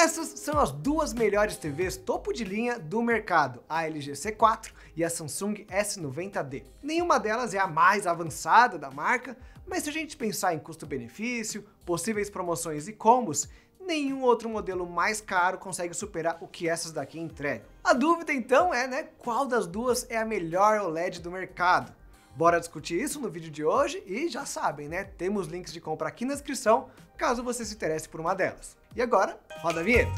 Essas são as duas melhores TVs topo de linha do mercado, a LG C4 e a Samsung S90D. Nenhuma delas é a mais avançada da marca, mas se a gente pensar em custo-benefício, possíveis promoções e combos, nenhum outro modelo mais caro consegue superar o que essas daqui entregam. A dúvida então é, qual das duas é a melhor OLED do mercado? Bora discutir isso no vídeo de hoje e já sabem, temos links de compra aqui na descrição, caso você se interesse por uma delas. E agora, roda a vinheta!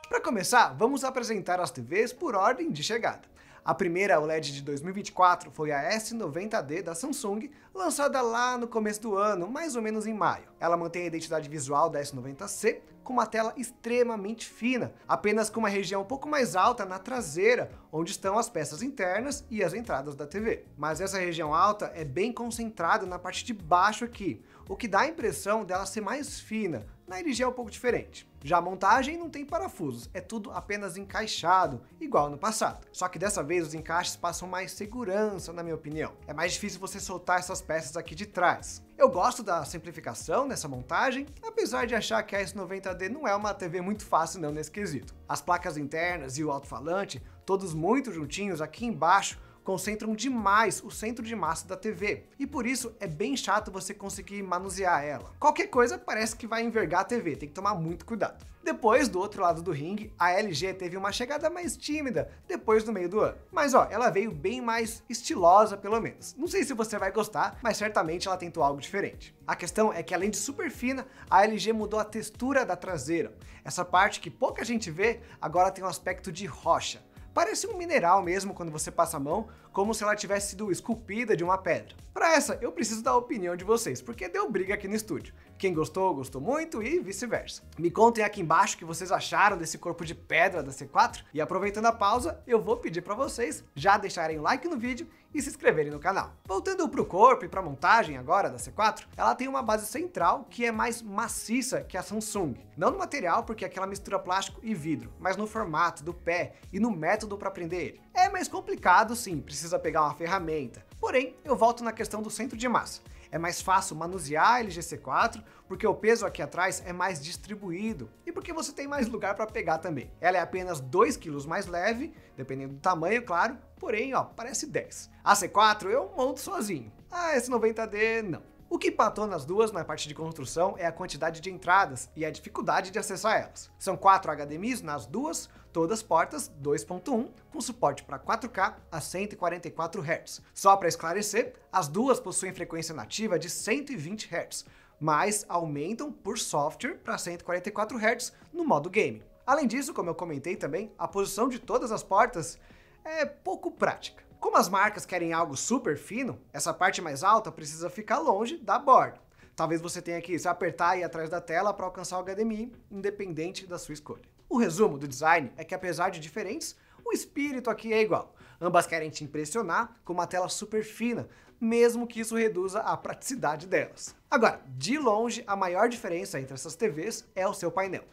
Para começar, vamos apresentar as TVs por ordem de chegada. A primeira OLED de 2024 foi a S90D da Samsung, lançada lá no começo do ano, mais ou menos em maio. Ela mantém a identidade visual da S90C, com uma tela extremamente fina, apenas com uma região um pouco mais alta na traseira, onde estão as peças internas e as entradas da TV. Mas essa região alta é bem concentrada na parte de baixo aqui, o que dá a impressão dela ser mais fina. Na LG é um pouco diferente. Já a montagem não tem parafusos, é tudo apenas encaixado, igual no passado. Só que dessa vez os encaixes passam mais segurança, na minha opinião. É mais difícil você soltar essas peças aqui de trás. Eu gosto da simplificação nessa montagem, apesar de achar que a S90D não é uma TV muito fácil não nesse quesito. As placas internas e o alto-falante, todos muito juntinhos aqui embaixo, concentram demais o centro de massa da TV, e por isso é bem chato você conseguir manusear ela. Qualquer coisa parece que vai envergar a TV, tem que tomar muito cuidado. Depois, do outro lado do ringue, a LG teve uma chegada mais tímida depois do meio do ano. Mas ela veio bem mais estilosa pelo menos. Não sei se você vai gostar, mas certamente ela tentou algo diferente. A questão é que além de super fina, a LG mudou a textura da traseira. Essa parte que pouca gente vê, agora tem um aspecto de rocha. Parece um mineral mesmo quando você passa a mão, como se ela tivesse sido esculpida de uma pedra. Para essa, eu preciso da opinião de vocês, porque deu briga aqui no estúdio. Quem gostou, gostou muito e vice-versa. Me contem aqui embaixo o que vocês acharam desse corpo de pedra da C4 e aproveitando a pausa, eu vou pedir para vocês já deixarem o like no vídeo e se inscreverem no canal. Voltando para o corpo e para a montagem agora da C4, ela tem uma base central que é mais maciça que a Samsung. Não no material, porque aquela mistura plástico e vidro, mas no formato do pé e no método para prender ele. É mais complicado sim, precisa pegar uma ferramenta. Porém, eu volto na questão do centro de massa. É mais fácil manusear a LG C4, porque o peso aqui atrás é mais distribuído e porque você tem mais lugar para pegar também. Ela é apenas 2 kg mais leve, dependendo do tamanho, claro, porém, parece 10. A C4 eu monto sozinho, a S90D não. O que empatou nas duas na parte de construção é a quantidade de entradas e a dificuldade de acessar elas. São 4 HDMIs nas duas, todas portas 2.1, com suporte para 4K a 144 Hz. Só para esclarecer, as duas possuem frequência nativa de 120 Hz, mas aumentam por software para 144 Hz no modo game. Além disso, como eu comentei também, a posição de todas as portas é pouco prática. Como as marcas querem algo super fino, essa parte mais alta precisa ficar longe da borda. Talvez você tenha que se apertar e ir atrás da tela para alcançar o HDMI, independente da sua escolha. O resumo do design é que, apesar de diferentes, o espírito aqui é igual. Ambas querem te impressionar com uma tela super fina, mesmo que isso reduza a praticidade delas. Agora, de longe, a maior diferença entre essas TVs é o seu painel.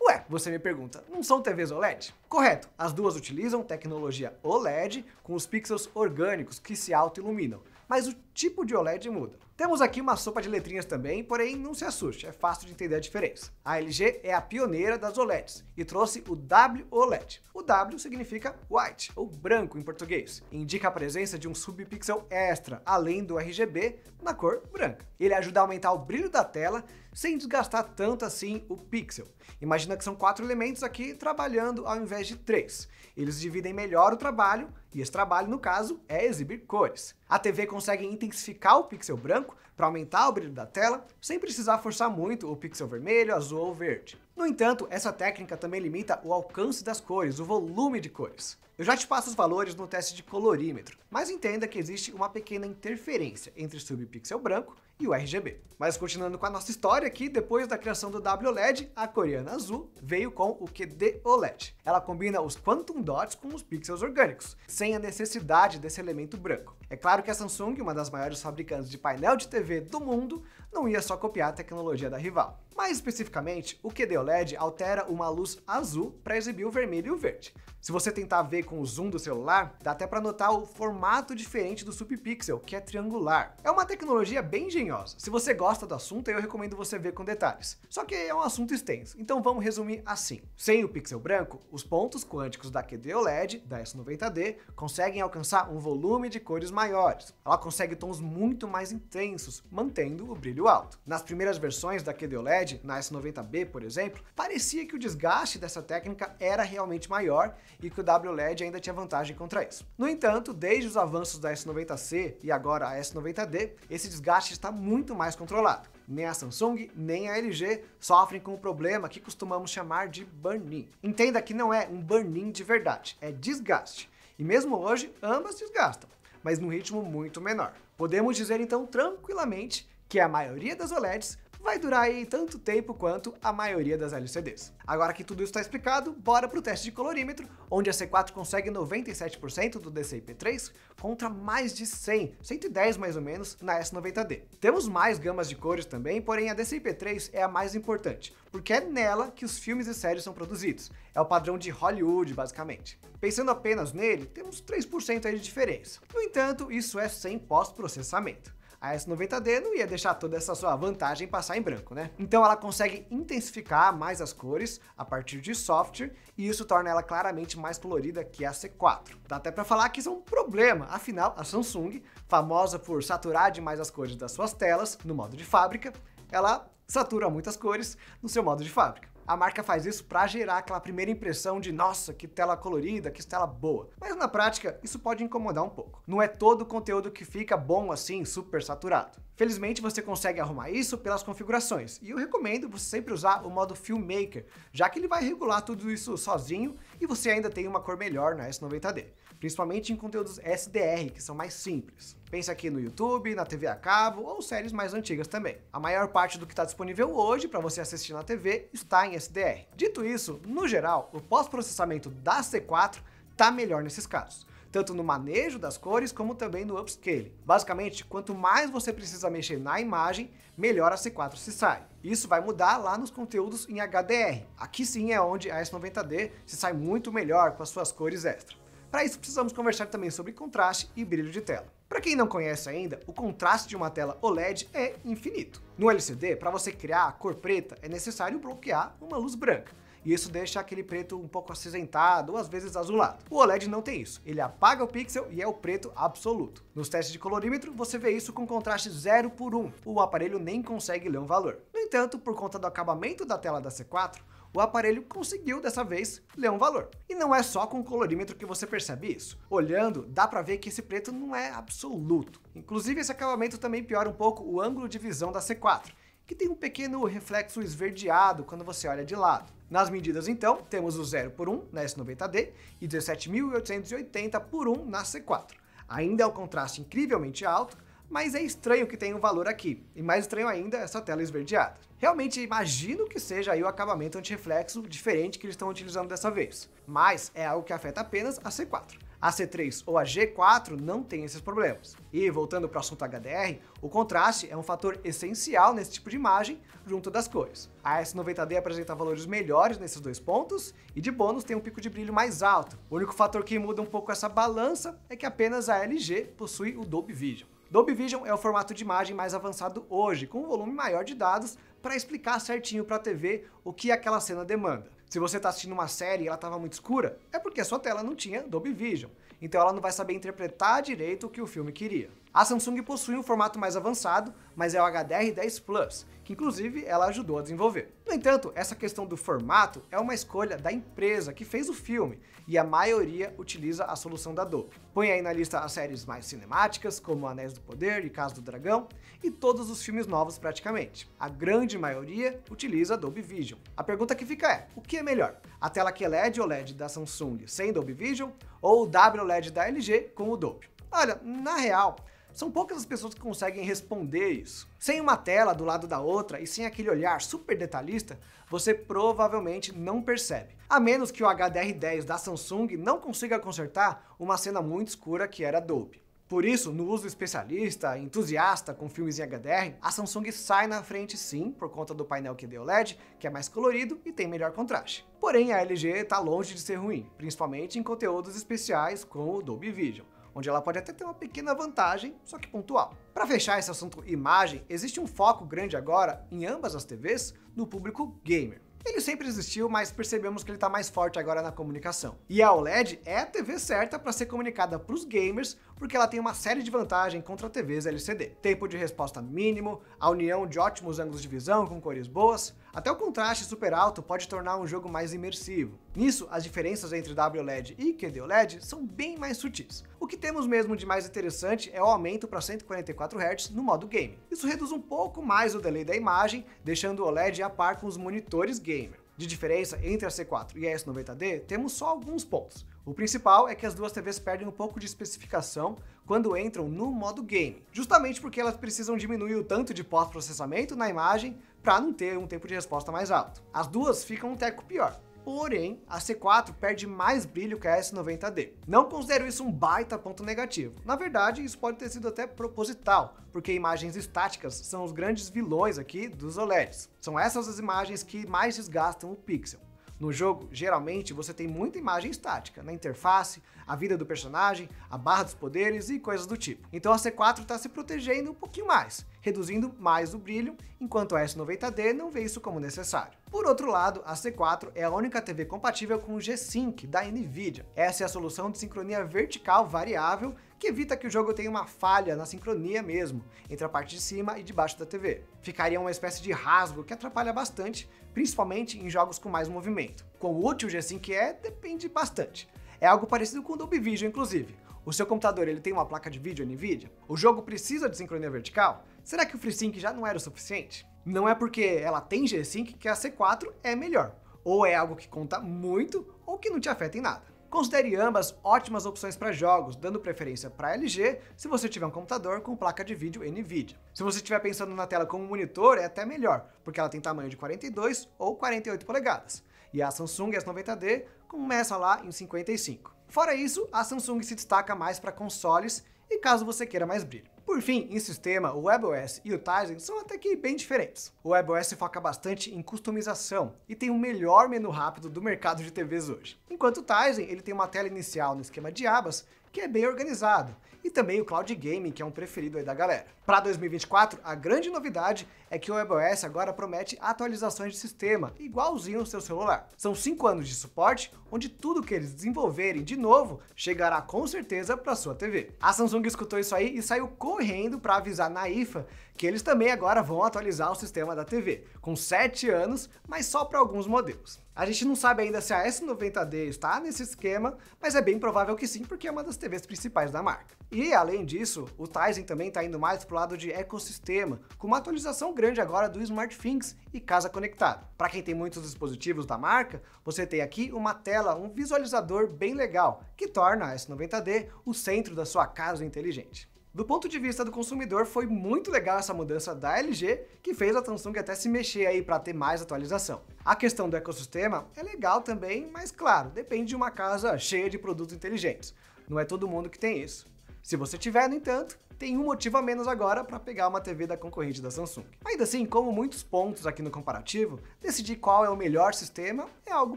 Ué, você me pergunta, não são TVs OLED? Correto, as duas utilizam tecnologia OLED com os pixels orgânicos que se auto-iluminam, mas o tipo de OLED muda. Temos aqui uma sopa de letrinhas também, porém não se assuste, é fácil de entender a diferença. A LG é a pioneira das OLEDs e trouxe o WOLED. O W significa white, ou branco em português, e indica a presença de um subpixel extra, além do RGB, na cor branca. Ele ajuda a aumentar o brilho da tela sem desgastar tanto assim o pixel. Imagina que são 4 elementos aqui trabalhando ao invés de 3. Eles dividem melhor o trabalho, e esse trabalho, no caso, é exibir cores. A TV consegue intensificar o pixel branco para aumentar o brilho da tela, sem precisar forçar muito o pixel vermelho, azul ou verde. No entanto, essa técnica também limita o alcance das cores, o volume de cores. Eu já te passo os valores no teste de colorímetro, mas entenda que existe uma pequena interferência entre o subpixel branco e o RGB. Mas continuando com a nossa história aqui, depois da criação do WOLED, a coreana Azul veio com o QD OLED. Ela combina os Quantum Dots com os pixels orgânicos. sem a necessidade desse elemento branco. É claro que a Samsung, uma das maiores fabricantes de painel de TV do mundo, não ia só copiar a tecnologia da rival. Mais especificamente, o QD-OLED altera uma luz azul para exibir o vermelho e o verde. Se você tentar ver com o zoom do celular, dá até para notar o formato diferente do subpixel, que é triangular. É uma tecnologia bem engenhosa. Se você gosta do assunto, eu recomendo você ver com detalhes. Só que é um assunto extenso, então vamos resumir assim. Sem o pixel branco, os pontos quânticos da QD-OLED, da S90D, conseguem alcançar um volume de cores maiores. Ela consegue tons muito mais intensos, mantendo o brilho alto. Nas primeiras versões da QD-OLED, na S90B, por exemplo, parecia que o desgaste dessa técnica era realmente maior e que o WLED ainda tinha vantagem contra isso. No entanto, desde os avanços da S90C e agora a S90D, esse desgaste está muito mais controlado. Nem a Samsung, nem a LG sofrem com o problema que costumamos chamar de burn-in. Entenda que não é um burn-in de verdade, é desgaste. E mesmo hoje, ambas desgastam, mas num ritmo muito menor. Podemos dizer então tranquilamente que a maioria das OLEDs vai durar aí tanto tempo quanto a maioria das LCDs. Agora que tudo isso está explicado, bora pro teste de colorímetro, onde a C4 consegue 97% do DCI-P3 contra mais de 110 mais ou menos na S90D. Temos mais gamas de cores também, porém a DCI-P3 é a mais importante, porque é nela que os filmes e séries são produzidos. É o padrão de Hollywood, basicamente. Pensando apenas nele, temos 3% aí de diferença. No entanto, isso é sem pós-processamento. A S90D não ia deixar toda essa sua vantagem passar em branco, né? Então ela consegue intensificar mais as cores a partir de software e isso torna ela claramente mais colorida que a C4. Dá até pra falar que isso é um problema, afinal a Samsung, famosa por saturar demais as cores das suas telas no modo de fábrica, ela satura muitas cores no seu modo de fábrica. A marca faz isso para gerar aquela primeira impressão de nossa, que tela colorida, que tela boa. Mas na prática, isso pode incomodar um pouco. Não é todo o conteúdo que fica bom assim, super saturado. Felizmente você consegue arrumar isso pelas configurações, e eu recomendo você sempre usar o modo Filmmaker, já que ele vai regular tudo isso sozinho e você ainda tem uma cor melhor na S90D, principalmente em conteúdos SDR, que são mais simples. Pense aqui no YouTube, na TV a cabo ou séries mais antigas também. A maior parte do que está disponível hoje para você assistir na TV está em SDR. Dito isso, no geral, o pós-processamento da C4 está melhor nesses casos, tanto no manejo das cores como também no upscaling. Basicamente, quanto mais você precisa mexer na imagem, melhor a C4 se sai. Isso vai mudar lá nos conteúdos em HDR. Aqui sim é onde a S90D se sai muito melhor com as suas cores extra. Para isso precisamos conversar também sobre contraste e brilho de tela. Para quem não conhece ainda, o contraste de uma tela OLED é infinito. No LCD, para você criar a cor preta, é necessário bloquear uma luz branca. E isso deixa aquele preto um pouco acinzentado ou às vezes azulado. O OLED não tem isso, ele apaga o pixel e é o preto absoluto. Nos testes de colorímetro, você vê isso com contraste 0:1, o aparelho nem consegue ler um valor. No entanto, por conta do acabamento da tela da C4, o aparelho conseguiu, dessa vez, ler um valor. E não é só com o colorímetro que você percebe isso. Olhando, dá pra ver que esse preto não é absoluto. Inclusive, esse acabamento também piora um pouco o ângulo de visão da C4, que tem um pequeno reflexo esverdeado quando você olha de lado. Nas medidas, então, temos o 0:1 na S90D e 17.880/1 na C4. Ainda é um contraste incrivelmente alto, mas é estranho que tenha um valor aqui, e mais estranho ainda essa tela esverdeada. Realmente imagino que seja aí o acabamento antirreflexo diferente que eles estão utilizando dessa vez, mas é algo que afeta apenas a C4. A C3 ou a G4 não tem esses problemas. E voltando para o assunto HDR, o contraste é um fator essencial nesse tipo de imagem, junto das cores. A S90D apresenta valores melhores nesses dois pontos, e de bônus tem um pico de brilho mais alto. O único fator que muda um pouco essa balança é que apenas a LG possui o Dolby Vision. Dolby Vision é o formato de imagem mais avançado hoje, com um volume maior de dados para explicar certinho para a TV o que aquela cena demanda. Se você está assistindo uma série e ela estava muito escura, é porque a sua tela não tinha Dolby Vision, então ela não vai saber interpretar direito o que o filme queria. A Samsung possui um formato mais avançado, mas é o HDR10 Plus, que inclusive ela ajudou a desenvolver. No entanto, essa questão do formato é uma escolha da empresa que fez o filme, e a maioria utiliza a solução da Dolby. Põe aí na lista as séries mais cinemáticas, como Anéis do Poder e Casa do Dragão, e todos os filmes novos praticamente. A grande maioria utiliza Dolby Vision. A pergunta que fica é, o que é melhor? A tela QLED OLED da Samsung sem Dolby Vision, ou o WLED da LG com o Dolby? Olha, na real, São poucas as pessoas que conseguem responder isso. Sem uma tela do lado da outra e sem aquele olhar super detalhista, você provavelmente não percebe. A menos que o HDR10 da Samsung não consiga consertar uma cena muito escura que era Dolby. Por isso, no uso especialista, entusiasta com filmes em HDR, a Samsung sai na frente sim, por conta do painel QD OLED, que é mais colorido e tem melhor contraste. Porém, a LG está longe de ser ruim, principalmente em conteúdos especiais com o Dolby Vision, onde ela pode até ter uma pequena vantagem, só que pontual. Para fechar esse assunto imagem, existe um foco grande agora, em ambas as TVs, no público gamer. Ele sempre existiu, mas percebemos que ele está mais forte agora na comunicação. E a OLED é a TV certa para ser comunicada para os gamers, porque ela tem uma série de vantagens contra TVs LCD. Tempo de resposta mínimo, a união de ótimos ângulos de visão com cores boas, até o contraste super alto pode tornar um jogo mais imersivo. Nisso, as diferenças entre WLED e QD OLED são bem mais sutis. O que temos mesmo de mais interessante é o aumento para 144 Hz no modo game. Isso reduz um pouco mais o delay da imagem, deixando o OLED a par com os monitores gamer. De diferença entre a C4 e a S90D, temos só alguns pontos. O principal é que as duas TVs perdem um pouco de especificação quando entram no modo game, justamente porque elas precisam diminuir o tanto de pós-processamento na imagem para não ter um tempo de resposta mais alto. As duas ficam um teco pior. Porém, a C4 perde mais brilho que a S90D. Não considero isso um baita ponto negativo. Na verdade, isso pode ter sido até proposital, porque imagens estáticas são os grandes vilões aqui dos OLEDs. São essas as imagens que mais desgastam o pixel. No jogo, geralmente, você tem muita imagem estática, na interface, a vida do personagem, a barra dos poderes e coisas do tipo. Então a C4 está se protegendo um pouquinho mais, reduzindo mais o brilho, enquanto a S90D não vê isso como necessário. Por outro lado, a C4 é a única TV compatível com o G-Sync da NVIDIA. Essa é a solução de sincronia vertical variável que evita que o jogo tenha uma falha na sincronia mesmo, entre a parte de cima e de baixo da TV. Ficaria uma espécie de rasgo que atrapalha bastante, principalmente em jogos com mais movimento. Quão útil o G-Sync é, depende bastante. É algo parecido com o Dolby Vision, inclusive. O seu computador ele tem uma placa de vídeo NVIDIA? O jogo precisa de sincronia vertical? Será que o FreeSync já não era o suficiente? Não é porque ela tem G-Sync que a C4 é melhor. Ou é algo que conta muito, ou que não te afeta em nada. Considere ambas ótimas opções para jogos, dando preferência para LG se você tiver um computador com placa de vídeo NVIDIA. Se você estiver pensando na tela como monitor, é até melhor, porque ela tem tamanho de 42 ou 48 polegadas. E a Samsung S90D começa lá em 55. Fora isso, a Samsung se destaca mais para consoles e caso você queira mais brilho. Por fim, em sistema, o WebOS e o Tizen são até que bem diferentes. O WebOS foca bastante em customização e tem o melhor menu rápido do mercado de TVs hoje. Enquanto o Tizen, ele tem uma tela inicial no esquema de abas, que é bem organizado, e também o Cloud Gaming, que é um preferido aí da galera. Para 2024, a grande novidade é que o WebOS agora promete atualizações de sistema, igualzinho ao seu celular. São 5 anos de suporte, onde tudo que eles desenvolverem de novo chegará com certeza para sua TV. A Samsung escutou isso aí e saiu correndo para avisar na IFA que eles também agora vão atualizar o sistema da TV, com 7 anos, mas só para alguns modelos. A gente não sabe ainda se a S90D está nesse esquema, mas é bem provável que sim, porque é uma das TVs principais da marca. E, além disso, o Tizen também está indo mais pro lado de ecossistema, com uma atualização grande agora do SmartThings e casa conectada. Para quem tem muitos dispositivos da marca, você tem aqui uma tela, um visualizador bem legal, que torna a S90D o centro da sua casa inteligente. Do ponto de vista do consumidor, foi muito legal essa mudança da LG, que fez a Samsung até se mexer aí para ter mais atualização. A questão do ecossistema é legal também, mas claro, depende de uma casa cheia de produtos inteligentes. Não é todo mundo que tem isso. Se você tiver, no entanto, tem um motivo a menos agora para pegar uma TV da concorrente da Samsung. Ainda assim, como muitos pontos aqui no comparativo, decidir qual é o melhor sistema é algo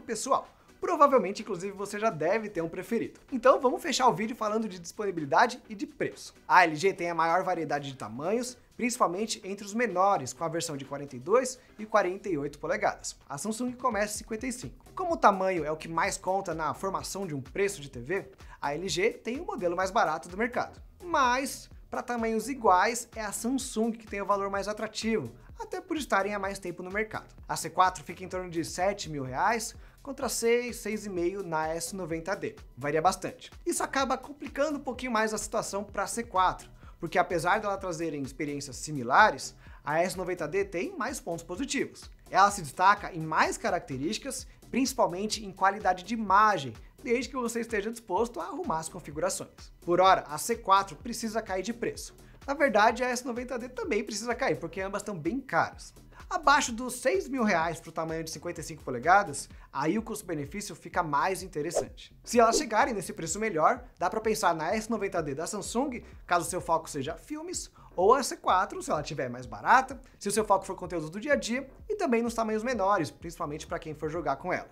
pessoal. Provavelmente, inclusive, você já deve ter um preferido. Então vamos fechar o vídeo falando de disponibilidade e de preço. A LG tem a maior variedade de tamanhos, principalmente entre os menores, com a versão de 42 e 48 polegadas. A Samsung começa em 55. Como o tamanho é o que mais conta na formação de um preço de TV, a LG tem o modelo mais barato do mercado. Mas, para tamanhos iguais, é a Samsung que tem o valor mais atrativo, até por estarem há mais tempo no mercado. A C4 fica em torno de R$ 7.000, contra 6,5 na S90D. Varia bastante. Isso acaba complicando um pouquinho mais a situação para a C4, porque apesar dela trazerem experiências similares, a S90D tem mais pontos positivos. Ela se destaca em mais características, principalmente em qualidade de imagem, desde que você esteja disposto a arrumar as configurações. Por hora, a C4 precisa cair de preço. Na verdade, a S90D também precisa cair, porque ambas estão bem caras. Abaixo dos R$ 6.000 para o tamanho de 55 polegadas, aí o custo-benefício fica mais interessante. Se elas chegarem nesse preço melhor, dá para pensar na S90D da Samsung, caso seu foco seja filmes, ou a C4, se ela estiver mais barata, se o seu foco for conteúdo do dia a dia, e também nos tamanhos menores, principalmente para quem for jogar com ela.